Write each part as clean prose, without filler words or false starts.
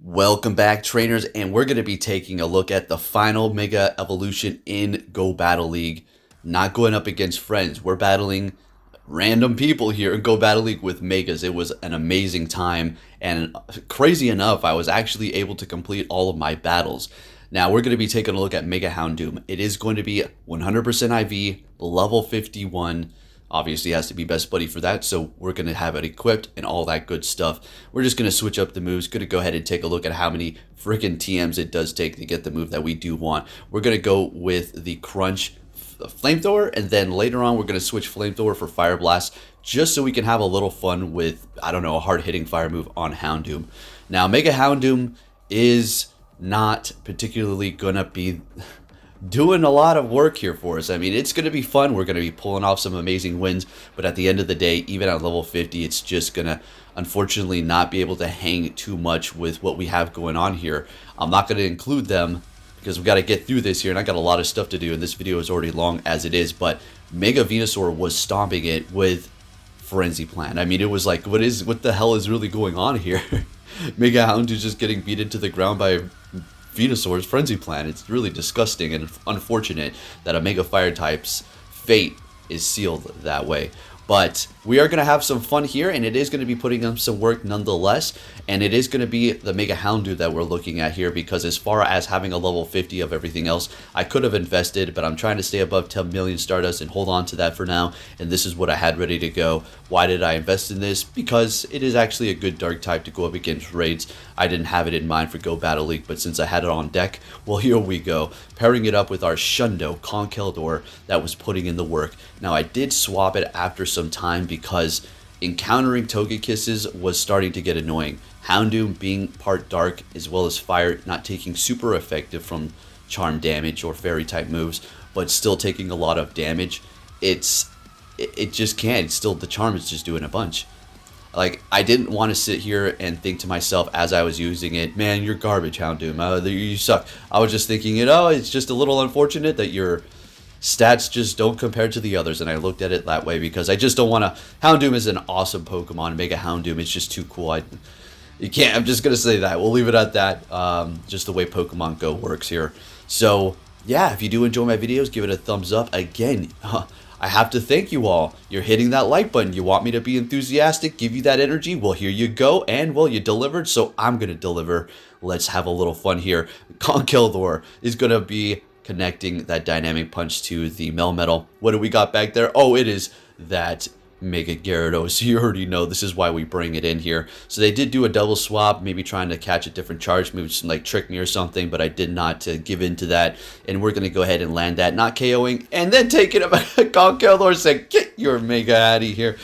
Welcome back, trainers, and we're going to be taking a look at the final Mega Evolution in Go Battle League. Not going up against friends. We're battling random people here in Go Battle League with Megas. It was an amazing time, and crazy enough, I was actually able to complete all of my battles. Now, we're going to be taking a look at Mega Houndoom. It is going to be 100% IV, level 51. Obviously, it has to be best buddy for that, so we're going to have it equipped and all that good stuff. We're just going to switch up the moves. Going to go ahead and take a look at how many freaking TMs it does take to get the move that we do want. We're going to go with the Crunch Flamethrower, and then later on, we're going to switch Flamethrower for Fire Blast, just so we can have a little fun with, I don't know, a hard-hitting fire move on Houndoom. Now, Mega Houndoom is not particularly going to be doing a lot of work here for us. I mean, it's going to be fun. We're going to be pulling off some amazing wins, but at the end of the day, even at level 50, it's just going to unfortunately not be able to hang too much with what we have going on here. I'm not going to include them because we've got to get through this here, and I got a lot of stuff to do, and this video is already long as it is, but Mega Venusaur was stomping it with Frenzy Plant. I mean, it was like, what the hell is really going on here? Mega Hound is just getting beat into the ground by Venusaur's Frenzy Plant. It's really disgusting and unfortunate that a Mega Fire type's fate is sealed that way. But we are going to have some fun here, and it is going to be putting in some work nonetheless. And it is going to be the Mega Houndoom that we're looking at here, because as far as having a level 50 of everything else, I could have invested, but I'm trying to stay above 10 million Stardust and hold on to that for now. And this is what I had ready to go. Why did I invest in this? Because it is actually a good Dark type to go up against raids. I didn't have it in mind for Go Battle League, but since I had it on deck, well, here we go. Pairing it up with our Shundo Conkeldurr that was putting in the work. Now, I did swap it after some time because encountering Togekisses was starting to get annoying. Houndoom being part dark as well as fire, not taking super effective from charm damage or fairy type moves, but still taking a lot of damage. It just can't. Still, the charm is just doing a bunch. Like, I didn't want to sit here and think to myself as I was using it, man, you're garbage, Houndoom. You suck. I was just thinking, it's just a little unfortunate that your stats just don't compare to the others, and I looked at it that way because I just don't want to. Houndoom is an awesome Pokemon. Mega Houndoom, it's just too cool. You can't. I'm just gonna say that. We'll leave it at that. Just the way Pokemon Go works here. So yeah, if you do enjoy my videos, give it a thumbs up. Again, I have to thank you all. You're hitting that like button. You want me to be enthusiastic, give you that energy? Well, here you go. And well, you delivered, so I'm gonna deliver. Let's have a little fun here. Conkeldurr is gonna be connecting that dynamic punch to the Melmetal. What do we got back there? Oh, it is that Mega Gyarados. You already know this is why we bring it in here. So they did do a double swap, maybe trying to catch a different charge move, like trick me or something, but I did not give into that. And we're going to go ahead and land that, not KOing, and then taking it back. Conkeldurr saying, get your Mega out of here.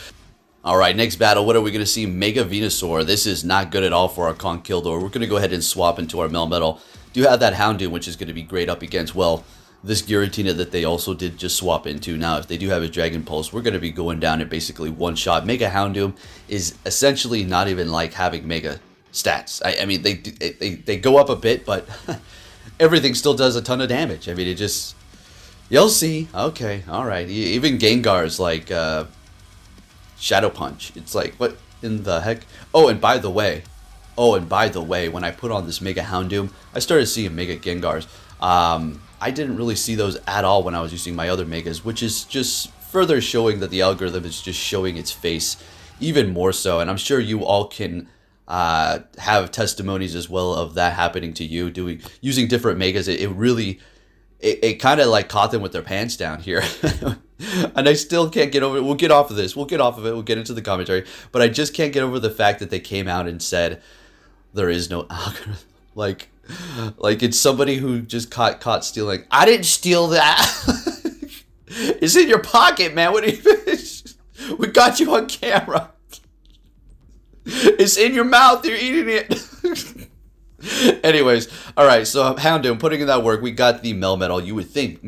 Alright, next battle, what are we going to see? Mega Venusaur. This is not good at all for our Conkeldurr. We're going to go ahead and swap into our Melmetal. Do have that Houndoom, which is going to be great up against, well, this Giratina that they also did just swap into. Now, if they do have a Dragon Pulse, we're going to be going down at basically one shot. Mega Houndoom is essentially not even like having Mega stats. I mean, they go up a bit, but everything still does a ton of damage. I mean, it just, you'll see. Okay, alright. Even Gengar's like Shadow Punch. It's like, what in the heck? Oh, and by the way, when I put on this Mega Houndoom, I started seeing Mega Gengars. I didn't really see those at all when I was using my other Megas, which is just further showing that the algorithm is just showing its face even more so. And I'm sure you all can have testimonies as well of that happening to you, using different Megas. It really kind of like caught them with their pants down here. And I still can't get over it. We'll get off of this. We'll get off of it. We'll get into the commentary. But I just can't get over the fact that they came out and said there is no algorithm. Like it's somebody who just caught stealing. I didn't steal that. It's in your pocket, man. What are you? We got you on camera. It's in your mouth. You're eating it. Anyways, all right. So Houndoom putting in that work. We got the Melmetal. You would think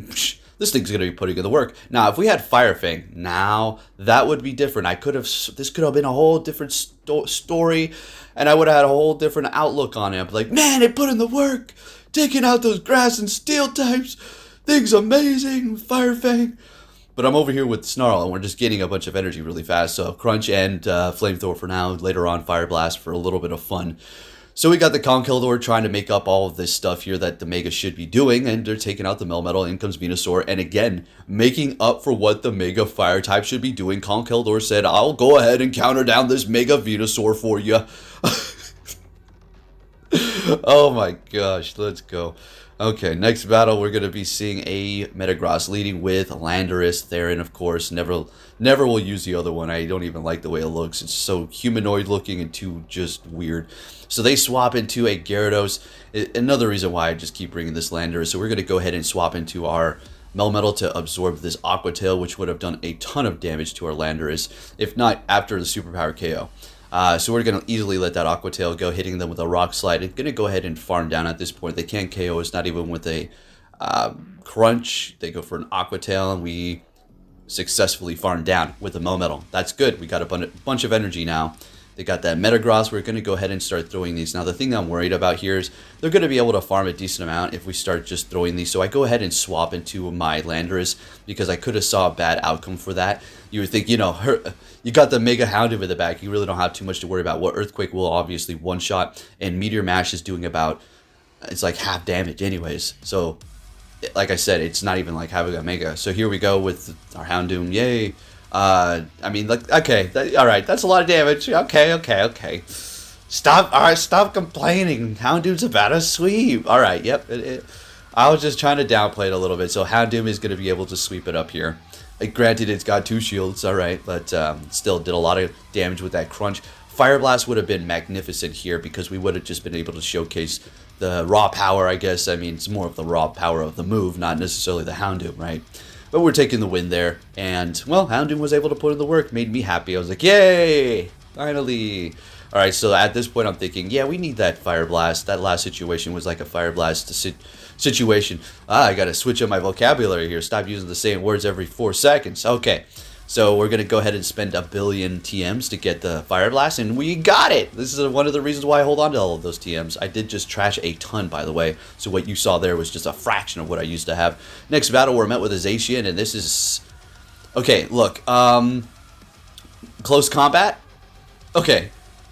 this thing's gonna be putting in the work. Now, if we had Fire Fang, now that would be different. This could have been a whole different story. And I would have had a whole different outlook on it. I'd be like, man, it put in the work. Taking out those grass and steel types. Thing's amazing. Fire Fang. But I'm over here with Snarl, and we're just getting a bunch of energy really fast. So Crunch and Flamethrower for now. Later on, Fire Blast for a little bit of fun. So we got the Conkeldurr trying to make up all of this stuff here that the Mega should be doing, and they're taking out the Melmetal. In comes Venusaur, and again, making up for what the Mega Fire type should be doing. Conkeldurr said, I'll go ahead and counter down this Mega Venusaur for you. Oh my gosh, let's go. Okay, next battle, we're going to be seeing a Metagross leading with Landorus. Therein, of course, never will use the other one. I don't even like the way it looks. It's so humanoid looking and too just weird. So they swap into a Gyarados. Another reason why I just keep bringing this Landorus. So we're going to go ahead and swap into our Melmetal to absorb this Aqua Tail, which would have done a ton of damage to our Landorus, if not after the Superpower KO. So we're going to easily let that Aqua Tail go, hitting them with a Rock Slide. It's going to go ahead and farm down at this point. They can't KO us, not even with a Crunch. They go for an Aqua Tail, and we successfully farm down with a Melmetal. That's good. We got a bunch of energy now. They got that Metagross. We're going to go ahead and start throwing these. Now, the thing that I'm worried about here is they're going to be able to farm a decent amount if we start just throwing these. So I go ahead and swap into my Landorus because I could have saw a bad outcome for that. You would think, you know, you got the Mega Houndoom in the back. You really don't have too much to worry about. What Earthquake will obviously one-shot, and Meteor Mash is doing about, it's like half damage anyways. So, like I said, it's not even like having a Mega. So here we go with our Houndoom. Yay. I mean, like, okay, all right, that's a lot of damage. Okay. Stop complaining. Houndoom's about a sweep. All right, yep. I was just trying to downplay it a little bit. So Houndoom is going to be able to sweep it up here. Granted, it's got 2 shields, all right, but still did a lot of damage with that Crunch. Fire Blast would have been magnificent here because we would have just been able to showcase the raw power, I guess. I mean, it's more of the raw power of the move, not necessarily the Houndoom, right? But we're taking the win there, and, well, Houndoom was able to put in the work, made me happy. I was like, yay, finally. All right, so at this point, I'm thinking, yeah, we need that Fire Blast. That last situation was like a Fire Blast situation. I got to switch up my vocabulary here. Stop using the same words every 4 seconds. Okay, so we're going to go ahead and spend 1 billion TMs to get the Fire Blast, and we got it. This is one of the reasons why I hold on to all of those TMs. I did just trash a ton, by the way, so what you saw there was just a fraction of what I used to have. Next battle, we're met with a Zacian, and this is... Okay, look, close combat? Okay,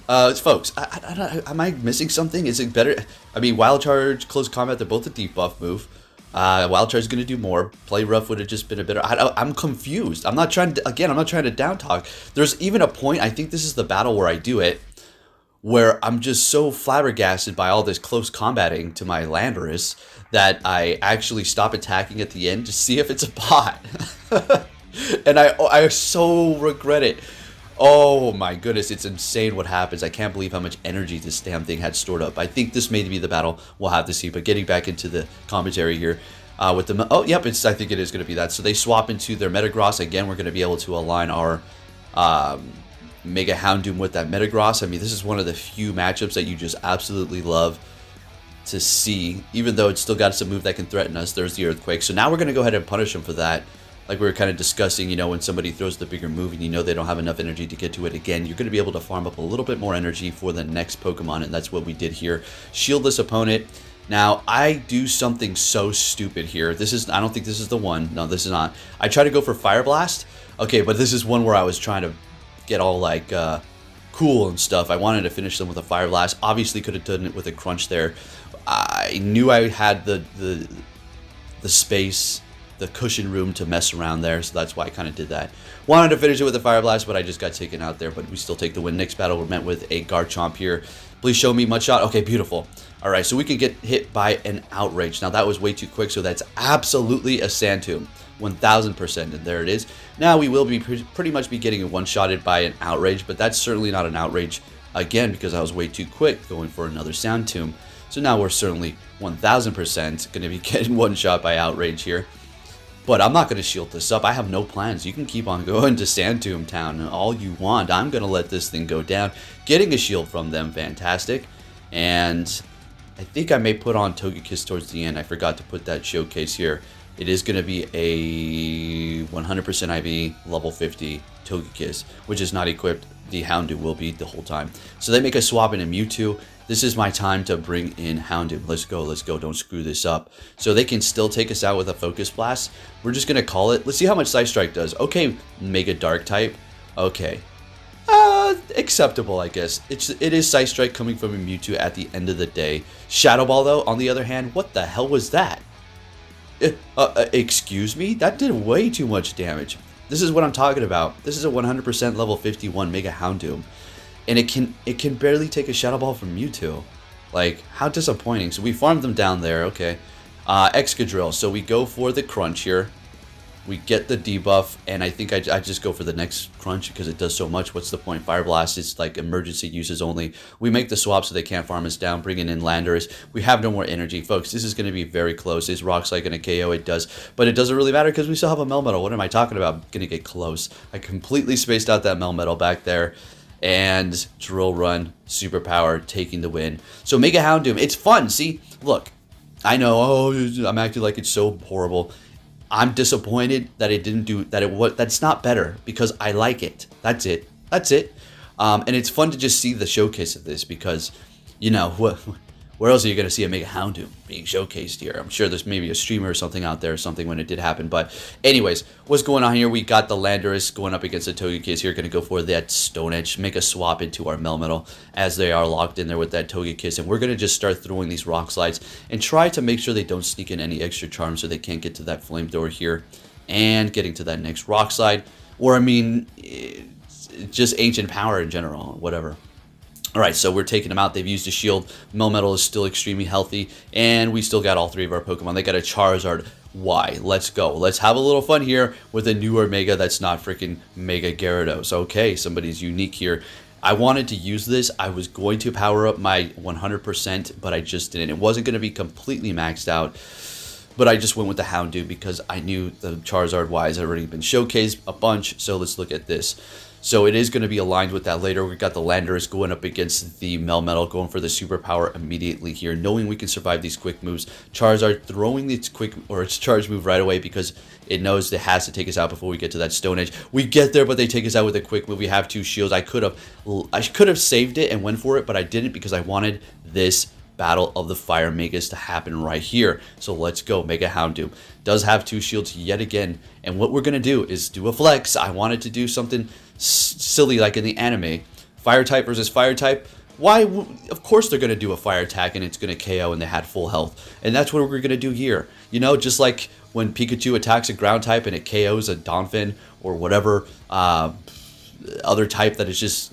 folks, am I missing something? Is it better? I mean, Wild Charge, Close Combat, they're both a debuff move. Wild Charge is going to do more. Play Rough would have just been a better... I'm confused. I'm not trying to... Again, I'm not trying to down talk. There's even a point, I think this is the battle where I do it, where I'm just so flabbergasted by all this close combating to my Landorus that I actually stop attacking at the end to see if it's a bot. And I so regret it. Oh my goodness, it's insane what happens. I can't believe how much energy this damn thing had stored up. I think this may be the battle. We'll have to see. But getting back into the commentary here with the... Oh, yep, I think it is going to be that. So they swap into their Metagross. Again, we're going to be able to align our Mega Houndoom with that Metagross. I mean, this is one of the few matchups that you just absolutely love to see. Even though it's still got some move that can threaten us. There's the Earthquake. So now we're going to go ahead and punish him for that. Like we were kind of discussing, you know, when somebody throws the bigger move and you know they don't have enough energy to get to it again, you're going to be able to farm up a little bit more energy for the next Pokemon, and that's what we did here. Shield this opponent. Now, I do something so stupid here. I don't think this is the one. No, this is not. I try to go for Fire Blast. Okay, but this is one where I was trying to get all, like, cool and stuff. I wanted to finish them with a Fire Blast. Obviously could have done it with a Crunch there. I knew I had the space, the cushion room to mess around there, so that's why I kind of did that. Wanted to finish it with a Fire Blast, but I just got taken out there, but we still take the win. Next battle, we're met with a Garchomp here. Please show me Mudshot. Okay, beautiful. All right, so we can get hit by an Outrage. Now, that was way too quick, so that's absolutely a Sand Tomb. 1000%, and there it is. Now, we will be pretty much be getting one-shotted by an Outrage, but that's certainly not an Outrage, again, because I was way too quick going for another Sand Tomb. So now we're certainly 1000% going to be getting one-shot by Outrage here. But I'm not going to shield this up. I have no plans. You can keep on going to Sand Tomb Town all you want. I'm going to let this thing go down. Getting a shield from them, fantastic. And I think I may put on Togekiss towards the end. I forgot to put that showcase here. It is going to be a 100% IV level 50 Togekiss, which is not equipped. The Houndoom will be the whole time. So they make a swap in a Mewtwo. This is my time to bring in Houndoom. Let's go, let's go. Don't screw this up. So they can still take us out with a Focus Blast. We're just going to call it. Let's see how much Side Strike does. Okay, Mega Dark type. Okay. Acceptable, I guess. It is Sight Strike coming from a Mewtwo at the end of the day. Shadow Ball, though, on the other hand, what the hell was that? Excuse me? That did way too much damage. This is what I'm talking about. This is a 100% level 51 Mega Houndoom. And it can barely take a Shadow Ball from Mewtwo. Like, how disappointing. So we farmed them down there, okay. Excadrill. So we go for the Crunch here. We get the debuff, and I think I just go for the next Crunch because it does so much. What's the point? Fire Blast is like emergency uses only. We make the swap so they can't farm us down, bringing in Landorus. We have no more energy, folks. This is going to be very close. Is Rock Slide going to KO? It does, but it doesn't really matter because we still have a Melmetal. What am I talking about? Going to get close. I completely spaced out that Melmetal back there. And Drill Run, Superpower, taking the win. So Mega Houndoom, it's fun. See, look, I know, oh, I'm acting like it's so horrible. I'm disappointed that it didn't do that. That's not better because I like it. That's it. That's it. And it's fun to just see the showcase of this because, you know, where else are you going to see a Mega Houndoom being showcased here? I'm sure there's maybe a streamer or something out there or something when it did happen. But anyways, what's going on here? We got the Landorus going up against the Togekiss here. Going to go for that Stone Edge. Make a swap into our Melmetal as they are locked in there with that Togekiss. And we're going to just start throwing these Rock Slides and try to make sure they don't sneak in any extra charms so they can't get to that Flamethrower here. And getting to that next Rock Slide. Or, I mean, just Ancient Power in general. Whatever. Alright, so we're taking them out. They've used a shield. Melmetal is still extremely healthy. And we still got all three of our Pokemon. They got a Charizard. Why? Let's go. Let's have a little fun here with a newer Mega that's not freaking Mega Gyarados. Okay, somebody's unique here. I wanted to use this. I was going to power up my 100%, but I just didn't. It wasn't going to be completely maxed out. But I just went with the Houndoom because I knew the Charizard-wise had already been showcased a bunch. So let's look at this. So it is going to be aligned with that later. We got the Landorus going up against the Melmetal, going for the Superpower immediately here, knowing we can survive these quick moves. Charizard throwing its quick or its charge move right away because it knows it has to take us out before we get to that Stone Edge. We get there, but they take us out with a quick move. We have two shields. I could have saved it and went for it, but I didn't because I wanted this Battle of the Fire Megas to happen right here. So let's go. Mega Houndoom does have two shields yet again. And what we're going to do is do a flex. I wanted to do something silly like in the anime. Fire type versus fire type. Why? Of course they're going to do a fire attack and it's going to KO and they had full health. And that's what we're going to do here. You know, just like when Pikachu attacks a ground type and it KOs a Donphin or whatever other type that is just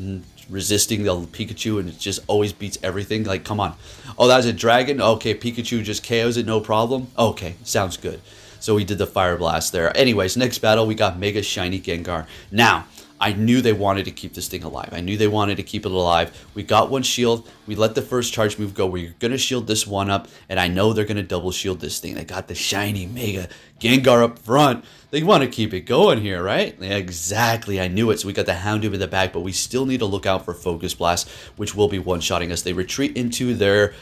resisting the Pikachu and it just always beats everything. Like, come on. Oh, that's a dragon? Okay, Pikachu just KOs it, no problem. Okay, sounds good. So we did the Fire Blast there. Anyways, next battle, we got Mega Shiny Gengar. Now, I knew they wanted to keep this thing alive. I knew they wanted to keep it alive. We got one shield. We let the first charge move go. We're going to shield this one up, and I know they're going to double shield this thing. They got the shiny Mega Gengar up front. They want to keep it going here, right? Yeah, exactly. I knew it. So we got the Houndoom in the back, but we still need to look out for Focus Blast, which will be one-shotting us. They retreat into their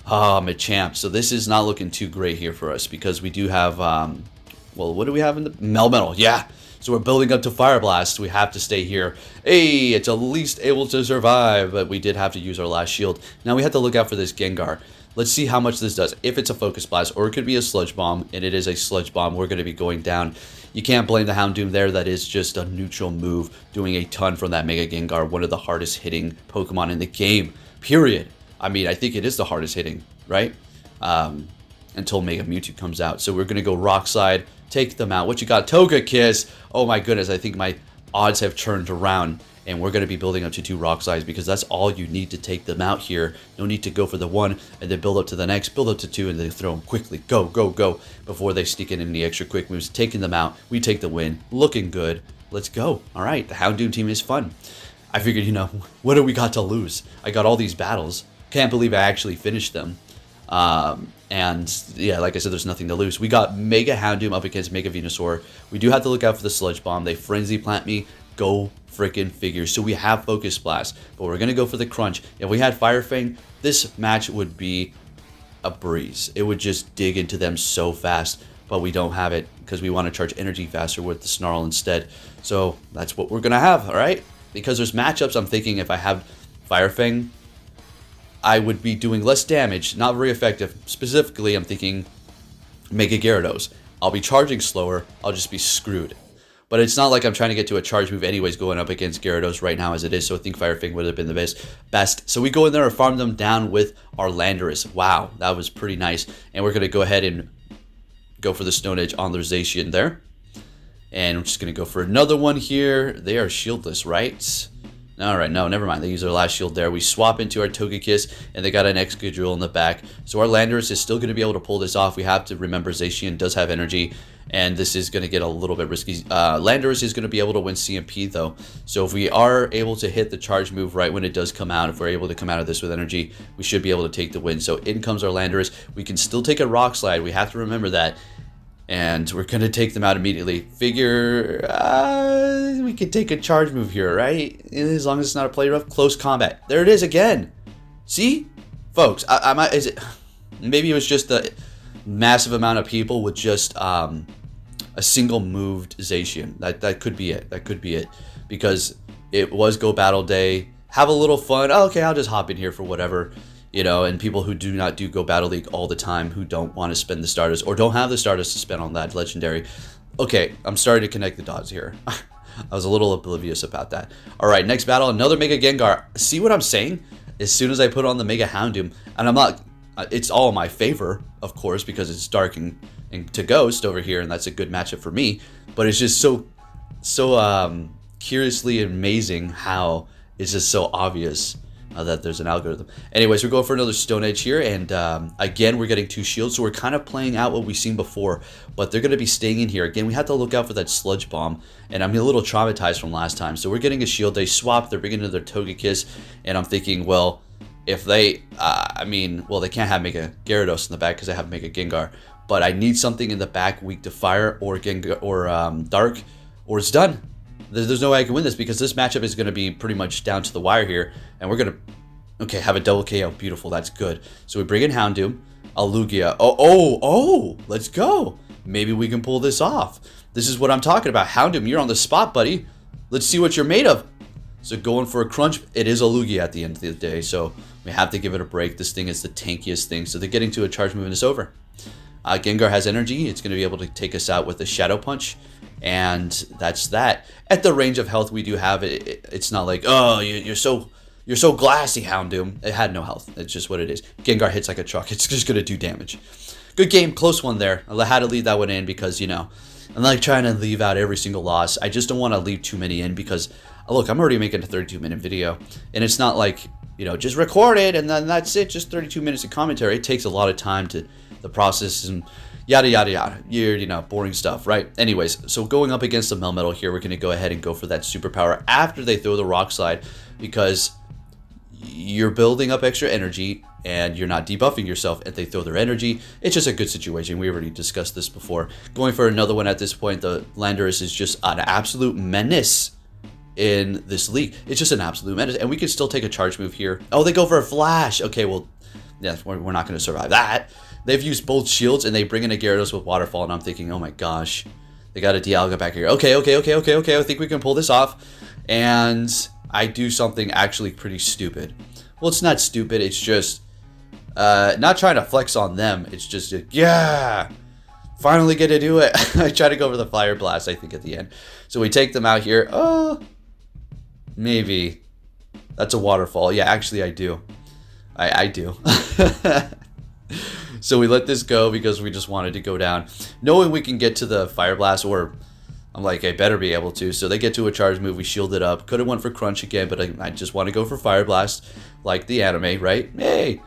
Machamp. So this is not looking too great here for us because we do have, well, what do we have in the Melmetal? Yeah. So we're building up to Fire Blast. We have to stay here. Hey, it's at least able to survive, but we did have to use our last shield. Now we have to look out for this Gengar. Let's see how much this does. If it's a Focus Blast, or it could be a Sludge Bomb, and it is a Sludge Bomb, we're going to be going down. You can't blame the Houndoom there. That is just a neutral move, doing a ton from that Mega Gengar, one of the hardest hitting Pokemon in the game, period. I mean, I think it is the hardest hitting, right? Until Mega Mewtwo comes out. So we're going to go Rock Slide, take them out. What you got? Togekiss. Oh my goodness, I think my odds have turned around. And we're going to be building up to 2 Rock Slides because that's all you need to take them out here. No need to go for the 1 and then build up to the next, build up to 2, and then throw them quickly. Go, go, go, before they sneak in any extra quick moves. Taking them out. We take the win. Looking good. Let's go. All right, the Houndoom team is fun. I figured, you know, what do we got to lose? I got all these battles. Can't believe I actually finished them. And yeah, like I said, there's nothing to lose. We got Mega Houndoom up against Mega Venusaur. We do have to look out for the Sludge Bomb. They Frenzy Plant me. Go freaking figure. So we have Focus Blast, but we're going to go for the Crunch. If we had Fire Fang, this match would be a breeze. It would just dig into them so fast, but we don't have it because we want to charge energy faster with the Snarl instead. So that's what we're going to have, all right? Because there's matchups I'm thinking if I have Fire Fang, I would be doing less damage, not very effective. Specifically, I'm thinking Mega Gyarados. I'll be charging slower. I'll just be screwed. But it's not like I'm trying to get to a charge move anyways going up against Gyarados right now as it is. So I think Fire Fang would have been the best. So we go in there and farm them down with our Landorus. Wow, that was pretty nice. And we're going to go ahead and go for the Stone Edge on their Zacian there. And I'm just going to go for another one here. They are shieldless, right? Alright, no, never mind. They use their last shield there. We swap into our Togekiss, and they got an Excadrill in the back. So our Landorus is still going to be able to pull this off. We have to remember Zacian does have energy, and this is going to get a little bit risky. Landorus is going to be able to win CMP, though. So if we are able to hit the charge move right when it does come out, if we're able to come out of this with energy, we should be able to take the win. So in comes our Landorus. We can still take a Rock Slide. We have to remember that. And we're going to take them out immediately. Figure we could take a charge move here, right? As long as it's not a play rough. Close combat. There it is again. See? Folks, is it? Maybe it was just the massive amount of people with just a single moved Zacian. That could be it. That could be it. Because it was Go Battle Day. Have a little fun. Oh, okay, I'll just hop in here for whatever. You know, and people who do not do Go Battle League all the time, who don't want to spend the starters or don't have the starters to spend on that legendary. Okay, I'm starting to connect the dots here. I was a little oblivious about that. All right, next battle, another Mega Gengar. See what I'm saying? As soon as I put on the Mega Houndoom, and I'm not, it's all in my favor, of course, because it's dark and to Ghost over here, and that's a good matchup for me. But it's just so curiously amazing how it's just so obvious that there's an algorithm. Anyways, we're going for another Stone Edge here, and again, we're getting 2 shields, so we're kind of playing out what we've seen before, but they're going to be staying in here. Again, we have to look out for that Sludge Bomb, and I'm a little traumatized from last time. So we're getting a shield. They swap. They're bringing in their Togekiss, and I'm thinking, well, if they, well, they can't have Mega Gyarados in the back because they have Mega Gengar, but I need something in the back weak to Fire or Gengar or Dark, or it's done. There's no way I can win this because this matchup is going to be pretty much down to the wire here. And we're going to, okay, have a double KO. Beautiful. That's good. So we bring in Houndoom, a Lugia. Oh, let's go. Maybe we can pull this off. This is what I'm talking about. Houndoom, you're on the spot, buddy. Let's see what you're made of. So going for a crunch. It is a Lugia at the end of the day. So we have to give it a break. This thing is the tankiest thing. So they're getting to a charge move and it's over. Gengar has energy. It's going to be able to take us out with a Shadow Punch. And that's that. At the range of health we do have, it's not like, oh, you're so glassy, Houndoom. It had no health. It's just what it is. Gengar hits like a truck. It's just going to do damage. Good game. Close one there. I had to leave that one in because, you know, I'm like trying to leave out every single loss. I just don't want to leave too many in because, look, I'm already making a 32-minute video. And it's not like, you know, just record it and then that's it. Just 32 minutes of commentary. It takes a lot of time to the process and yada, yada, yada. You know, boring stuff, right? Anyways, so going up against the Melmetal here, we're going to go ahead and go for that superpower after they throw the Rock Slide because you're building up extra energy and you're not debuffing yourself and they throw their energy. It's just a good situation. We already discussed this before. Going for another one at this point, the Landorus is just an absolute menace in this league. It's just an absolute menace. And we can still take a charge move here. Oh, they go for a flash. Okay, well, yeah, we're not going to survive that. They've used both shields and they bring in a Gyarados with Waterfall, and I'm thinking, oh my gosh, they got a Dialga back here. Okay, I think we can pull this off. And I do something actually pretty stupid. Well, it's not stupid, it's just not trying to flex on them. It's just, yeah, finally get to do it. I try to go for the Fire Blast, I think, at the end. So we take them out here. Oh, maybe. That's a Waterfall. Yeah, actually, I do. I do. So we let this go because we just wanted to go down. Knowing we can get to the Fire Blast, or I'm like, I better be able to. So they get to a charge move. We shield it up. Could have went for Crunch again, but I just want to go for Fire Blast like the anime, right? Hey,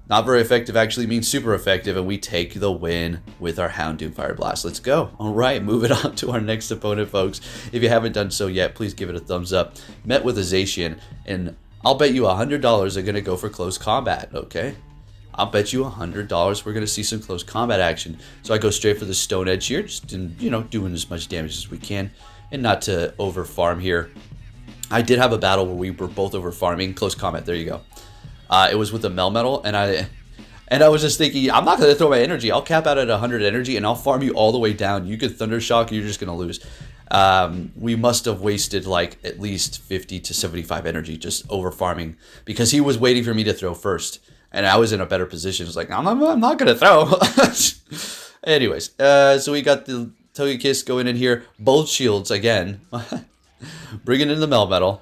not very effective actually means super effective, and we take the win with our Houndoom Fire Blast. Let's go. All right, moving on to our next opponent, folks. If you haven't done so yet, please give it a thumbs up. Met with a Zacian, and I'll bet you $100 they're going to go for close combat, okay? I'll bet you $100 we're going to see some close combat action. So I go straight for the Stone Edge here, just in, you know, doing as much damage as we can and not to over farm here. I did have a battle where we were both over farming. Close combat, there you go. It was with the Melmetal, and I was just thinking, I'm not going to throw my energy. I'll cap out at 100 energy and I'll farm you all the way down. You could Thunder Shock, you're just going to lose. We must have wasted like at least 50 to 75 energy just over farming because he was waiting for me to throw first. And I was in a better position. It's like, I'm not going to throw. Anyways, so we got the Togekiss going in here. Both shields again. Bringing in the Melmetal.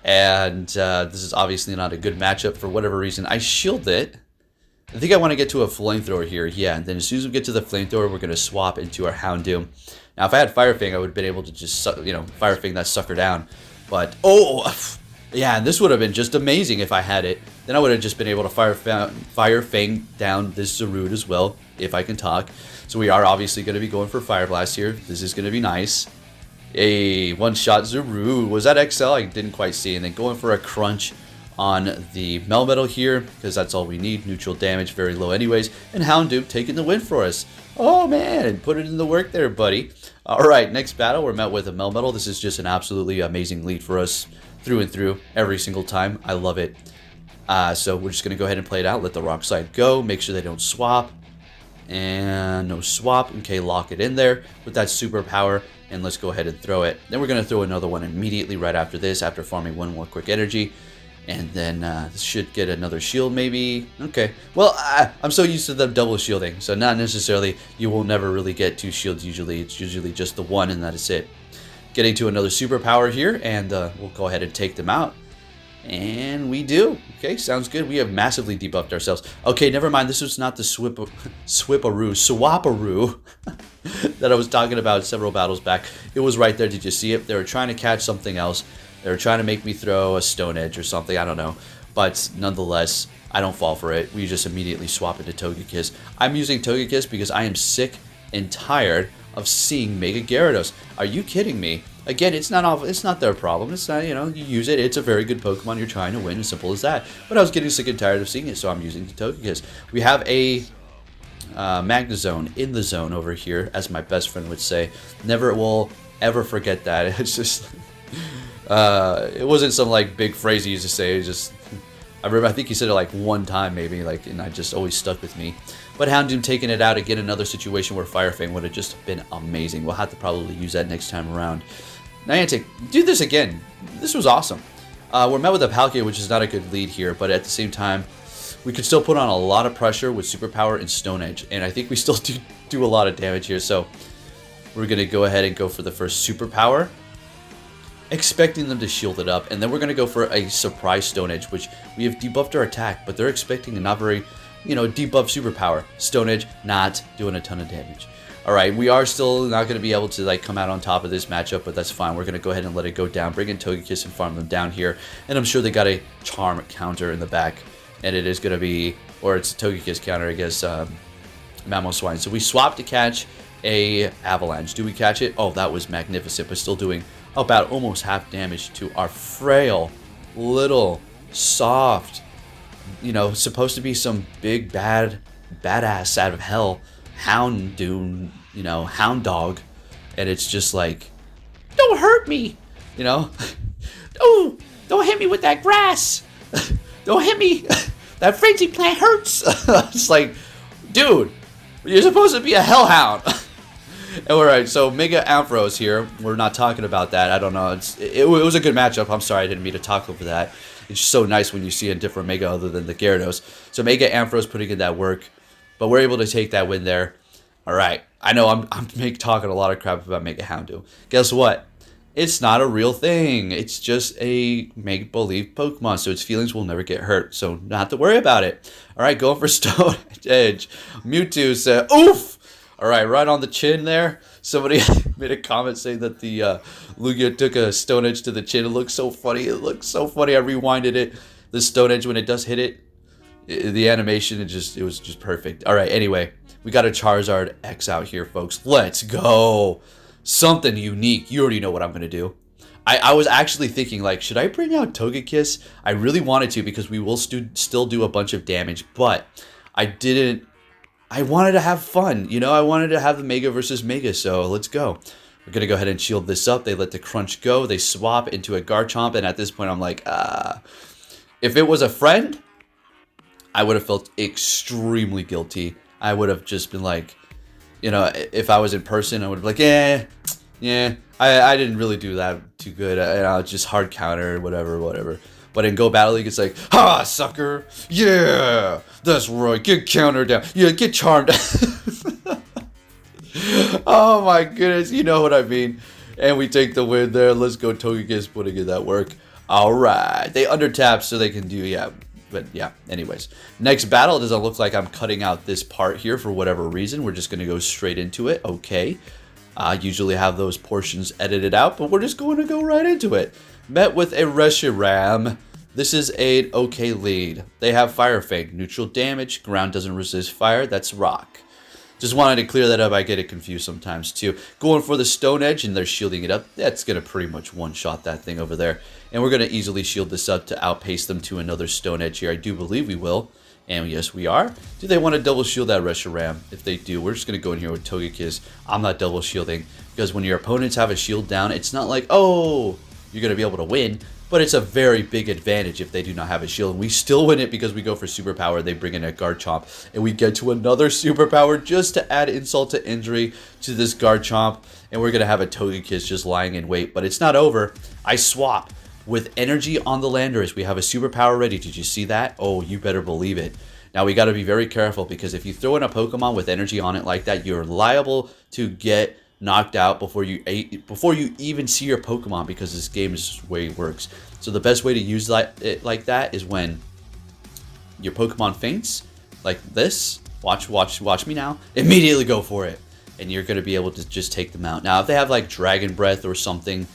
And this is obviously not a good matchup for whatever reason. I shield it. I think I want to get to a flamethrower here. Yeah, and then as soon as we get to the flamethrower, we're going to swap into our Houndoom. Now, if I had Fire Fang, I would have been able to just, Fire Fang that sucker down. But, oh, yeah, and this would have been just amazing if I had it. Then I would have just been able to Fire Fang down this Zarude as well, if I can talk. So we are obviously going to be going for Fire Blast here. This is going to be nice. A one-shot Zarude. Was that XL? I didn't quite see. And then going for a Crunch on the Melmetal here, because that's all we need. Neutral damage, very low anyways. And Houndoom taking the win for us. Oh, man. Put it in the work there, buddy. All right, next battle, we're met with a Melmetal. This is just an absolutely amazing lead for us through and through every single time. I love it. So we're just going to go ahead and play it out. Let the Rock Slide go. Make sure they don't swap. And no swap. Okay, lock it in there with that superpower. And let's go ahead and throw it. Then we're going to throw another one immediately right after this, after farming one more quick energy. And then this should get another shield maybe. Okay. Well, I'm so used to them double shielding. So not necessarily, you will never really get 2 shields usually. It's usually just the one and that is it. Getting to another superpower here. And we'll go ahead and take them out. And we do. Okay, sounds good. We have massively debuffed ourselves. Okay, never mind. This was not the Swaparoo that I was talking about several battles back. It was right there. Did you see it? They were trying to catch something else. They were trying to make me throw a Stone Edge or something. I don't know. But nonetheless, I don't fall for it. We just immediately swap into Togekiss. I'm using Togekiss because I am sick and tired of seeing Mega Gyarados. Are you kidding me? Again, it's not their problem. It's not, you use it. It's a very good Pokemon. You're trying to win. As simple as that. But I was getting sick and tired of seeing it, so I'm using the Togekiss. We have a Magnezone in the zone over here, as my best friend would say. Never will ever forget that. It's just... it wasn't some like big phrase he used to say. It just, I remember, I think he said it like one time maybe, like, and I just always stuck with me. But Houndoom taking it out again, another situation where Fire Fang would have just been amazing. We'll have to probably use that next time around. Niantic, do this again. This was awesome. We're met with a Palkia, which is not a good lead here, but at the same time, we could still put on a lot of pressure with Superpower and Stone Edge, and I think we still do a lot of damage here. So we're gonna go ahead and go for the first Superpower, expecting them to shield it up, and then we're going to go for a surprise Stone Edge, which we have debuffed our attack, but they're expecting a not very, debuff superpower. Stone Edge not doing a ton of damage. Alright, we are still not going to be able to like come out on top of this matchup, but that's fine. We're going to go ahead and let it go down, bring in Togekiss and farm them down here, and I'm sure they got a Charm counter in the back, and it is going to be, or it's a Togekiss counter, I guess, Mamoswine. So we swap to catch a Avalanche. Do we catch it? Oh, that was magnificent, but still doing about almost half damage to our frail, little, soft, supposed to be some big, badass out of hell, Houndoom, hound dog, and it's just like, don't hurt me, don't hit me with that grass, don't hit me, that frenzy plant hurts. It's like, dude, you're supposed to be a hellhound. Alright, so Mega Ampharos here. We're not talking about that. I don't know. It was a good matchup. I'm sorry I didn't mean to talk over that. It's just so nice when you see a different Mega other than the Gyarados. So Mega Ampharos putting in that work. But we're able to take that win there. Alright. I know I'm talking a lot of crap about Mega Houndoom. Guess what? It's not a real thing. It's just a make-believe Pokemon. So its feelings will never get hurt. So not to worry about it. Alright, going for Stone Edge. Mewtwo said, oof! Alright, right on the chin there. Somebody made a comment saying that the Lugia took a Stone Edge to the chin. It looks so funny. It looks so funny. I rewinded it. The Stone Edge, when it does hit it, the animation, it was just perfect. Alright, anyway, we got a Charizard X out here, folks. Let's go. Something unique. You already know what I'm going to do. I was actually thinking, like, should I bring out Togekiss? I really wanted to because we will still do a bunch of damage, but I didn't. I wanted to have fun, I wanted to have the Mega versus Mega, so let's go. We're going to go ahead and shield this up. They let the Crunch go. They swap into a Garchomp, and at this point I'm like, if it was a friend, I would have felt extremely guilty. I would have just been like, if I was in person, I would have been like, I didn't really do that too good. Just hard counter, whatever. But in Go Battle League, it's like, ha, sucker! Yeah! That's right, get countered down. Yeah, get charmed. Oh my goodness, you know what I mean. And we take the win there. Let's go Togekiss putting in that work. Alright. They undertap so they can do, yeah. But yeah, anyways. Next battle, it doesn't look like I'm cutting out this part here for whatever reason. We're just going to go straight into it. Okay. I usually have those portions edited out, but we're just going to go right into it. Met with a Reshiram. This is an okay lead. They have Fire Fang. Neutral damage. Ground doesn't resist fire. That's rock. Just wanted to clear that up. I get it confused sometimes too. Going for the Stone Edge and they're shielding it up. That's going to pretty much one-shot that thing over there. And we're going to easily shield this up to outpace them to another Stone Edge here. I do believe we will. And yes, we are. Do they want to double shield that Reshiram? If they do, we're just going to go in here with Togekiss. I'm not double shielding because when your opponents have a shield down, it's not like, oh, you're going to be able to win. But it's a very big advantage if they do not have a shield. And we still win it because we go for superpower. They bring in a Garchomp. And we get to another superpower just to add insult to injury to this Garchomp. And we're going to have a Togekiss just lying in wait. But it's not over. I swap with energy on the Landorus. We have a superpower ready. Did you see that? Oh, you better believe it. Now we got to be very careful because if you throw in a Pokemon with energy on it like that, you're liable to get knocked out before you even see your Pokemon because this game is just the way it works. So the best way to use it like that is when your Pokemon faints, like this. Watch me now. Immediately go for it, and you're gonna be able to just take them out. Now, if they have like Dragon Breath or something,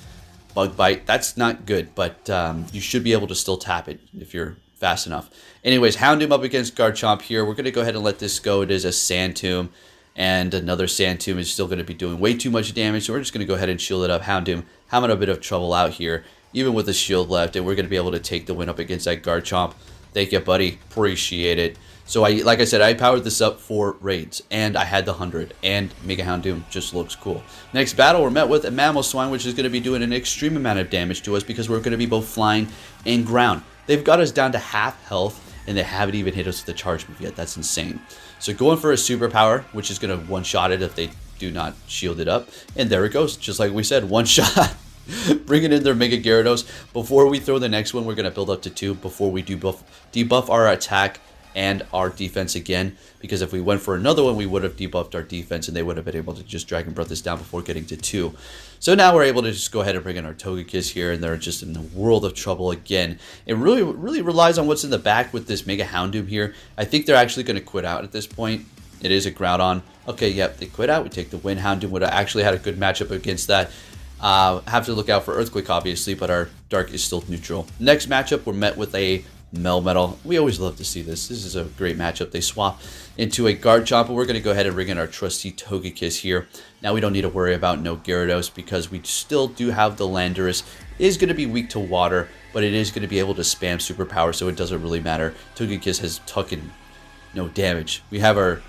Bug Bite, that's not good, but you should be able to still tap it if you're fast enough. Anyways, Houndoom up against Garchomp here. We're gonna go ahead and let this go. It is a Sand Tomb. And another Sand Tomb is still going to be doing way too much damage. So we're just going to go ahead and shield it up. Houndoom having a bit of trouble out here, even with the shield left. And we're going to be able to take the win up against that Garchomp. Thank you, buddy. Appreciate it. So, like I said, I powered this up for raids. And I had the 100. And Mega Houndoom just looks cool. Next battle, we're met with a Mamoswine, which is going to be doing an extreme amount of damage to us because we're going to be both flying and ground. They've got us down to half health. And they haven't even hit us with the charge move yet. That's insane. So going for a superpower, which is going to one-shot it if they do not shield it up. And there it goes. Just like we said, one shot. Bringing in their Mega Gyarados. Before we throw the next one, we're going to build up to 2 before we debuff our attack and our defense again. Because if we went for another one, we would have debuffed our defense and they would have been able to just Dragon Breath us down before getting to 2. So now we're able to just go ahead and bring in our Togekiss here, and they're just in the world of trouble again. It really relies on what's in the back with this Mega Houndoom here. I think they're actually going to quit out at this point. It is a Groudon. Okay, yep, they quit out. We take the win. Houndoom would have actually had a good matchup against that. Have to look out for Earthquake, obviously, but our Dark is still neutral. Next matchup, we're met with a Melmetal. We always love to see this. This is a great matchup. They swap into a Garchomp, and we're going to go ahead and bring in our trusty Togekiss here. Now we don't need to worry about no Gyarados because we still do have the Landorus. It is going to be weak to water, but it is going to be able to spam superpower, so it doesn't really matter. Togekiss has taken no damage. We have our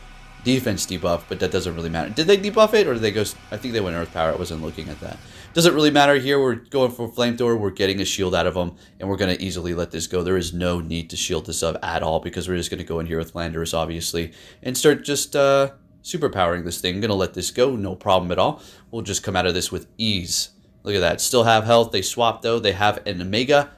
defense debuff, but that doesn't really matter. Did they debuff it, or did they go? I think they went Earth Power. I wasn't looking at that. Doesn't really matter here. We're going for Flamethrower. We're getting a shield out of them, and we're going to easily let this go. There is no need to shield this up at all because we're just going to go in here with Landorus, obviously, and start just superpowering this thing. I'm going to let this go. No problem at all. We'll just come out of this with ease. Look at that. Still have health. They swap, though. They have an Omega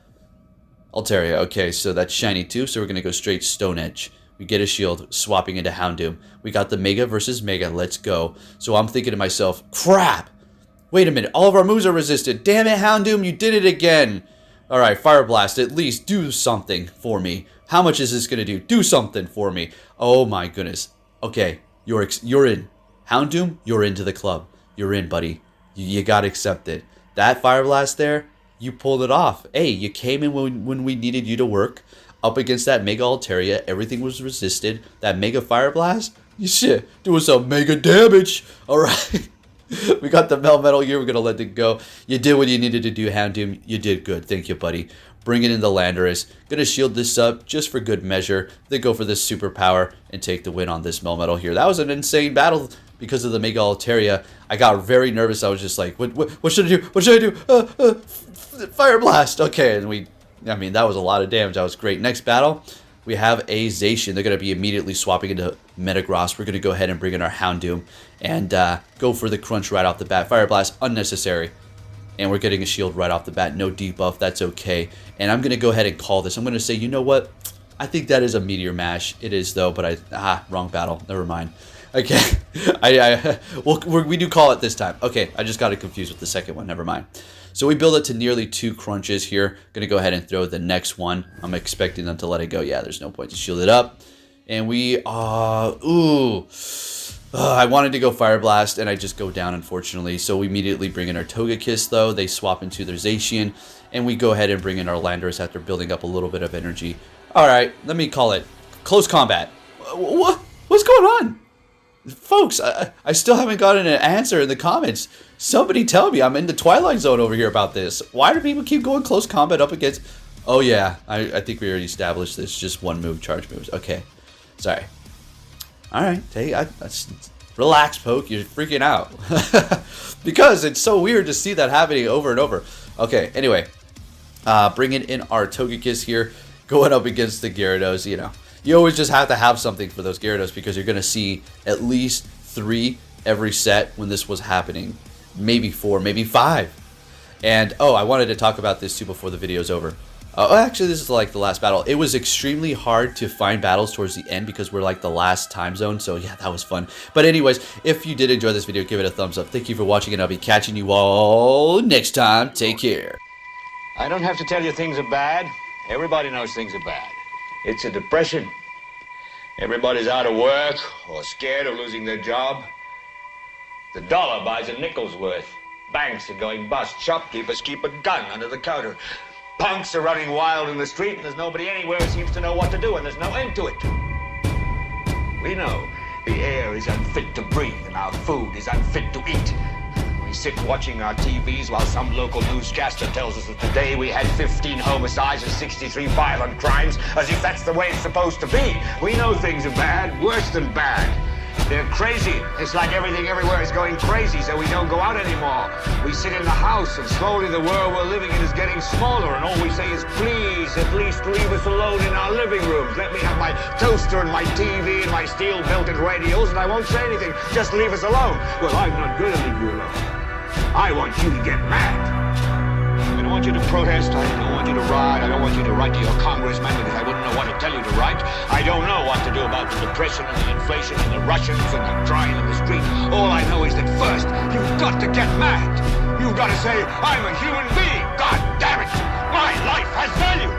Altaria. Okay, so that's shiny, too, so we're going to go straight Stone Edge. We get a shield, swapping into Houndoom. We got the Mega versus Mega. Let's go. So I'm thinking to myself, crap! Wait a minute, all of our moves are resisted. Damn it, Houndoom, you did it again. All right, Fire Blast, at least do something for me. How much is this going to do? Do something for me. Oh my goodness. Okay, you're in. Houndoom, you're into the club. You're in, buddy. You got to accept it. That Fire Blast there, you pulled it off. Hey, you came in when we needed you to work. Up against that Mega Altaria, everything was resisted. That Mega Fire Blast, you shit, doing some mega damage. All right. We got the Melmetal here. We're going to let it go. You did what you needed to do, Houndoom. You did good. Thank you, buddy. Bringing in the Landorus. Going to shield this up just for good measure. Then go for this superpower and take the win on this Melmetal here. That was an insane battle because of the Mega Altaria. I got very nervous. I was just like, what should I do? What should I do? Fire Blast. Okay, and that was a lot of damage. That was great. Next battle, we have a Zacian. They're going to be immediately swapping into Metagross. We're going to go ahead and bring in our Houndoom and go for the crunch right off the bat. Fire Blast, unnecessary. And we're getting a shield right off the bat. No debuff, that's okay. And I'm going to go ahead and call this. I'm going to say, you know what? I think that is a Meteor Mash. It is, though, but wrong battle. Never mind. Okay, we do call it this time. Okay, I just got it confused with the second one. Never mind. So we build it to nearly 2 crunches here. Gonna go ahead and throw the next one. I'm expecting them to let it go. Yeah, there's no point to shield it up. And we, I wanted to go Fire Blast, and I just go down, unfortunately. So we immediately bring in our Togekiss, though. They swap into their Zacian, and we go ahead and bring in our Landorus after building up a little bit of energy. All right, let me call it close combat. What's going on? Folks, I still haven't gotten an answer in the comments. Somebody tell me. I'm in the Twilight Zone over here about this. Why do people keep going close combat up against... Oh, yeah, I think we already established this. Just one move, charge moves. Okay. Sorry. All right, relax, Poke. You're freaking out. Because it's so weird to see that happening over and over. Okay, anyway. Bringing in our Togekiss here. Going up against the Gyarados, you know. You always just have to have something for those Gyarados because you're going to see at least 3 every set when this was happening. Maybe 4, maybe 5. And, oh, I wanted to talk about this too before the video's over. Actually, this is like the last battle. It was extremely hard to find battles towards the end because we're like the last time zone. So yeah, that was fun. But anyways, if you did enjoy this video, give it a thumbs up. Thank you for watching, and I'll be catching you all next time. Take care. I don't have to tell you things are bad. Everybody knows things are bad. It's a depression. Everybody's out of work or scared of losing their job. The dollar buys a nickel's worth. Banks are going bust. Shopkeepers keep a gun under the counter. Punks are running wild in the street, and there's nobody anywhere who seems to know what to do, and there's no end to it. We know the air is unfit to breathe, and our food is unfit to eat. We sit watching our TVs while some local newscaster tells us that today we had 15 homicides and 63 violent crimes, as if that's the way it's supposed to be. We know things are bad, worse than bad. They're crazy. It's like everything everywhere is going crazy, so we don't go out anymore. We sit in the house, and slowly the world we're living in is getting smaller, and all we say is, please, at least leave us alone in our living rooms. Let me have my toaster and my TV and my steel-belted radios, and I won't say anything. Just leave us alone. Well, I'm not going to leave you alone. I want you to get mad. I don't want you to protest. I don't want you to riot. I don't want you to write to your congressman because I wouldn't know what to tell you to write. I don't know what to do about the depression and the inflation and the Russians and the crying in the street. All I know is that first, you've got to get mad. You've got to say, I'm a human being. God damn it. My life has value.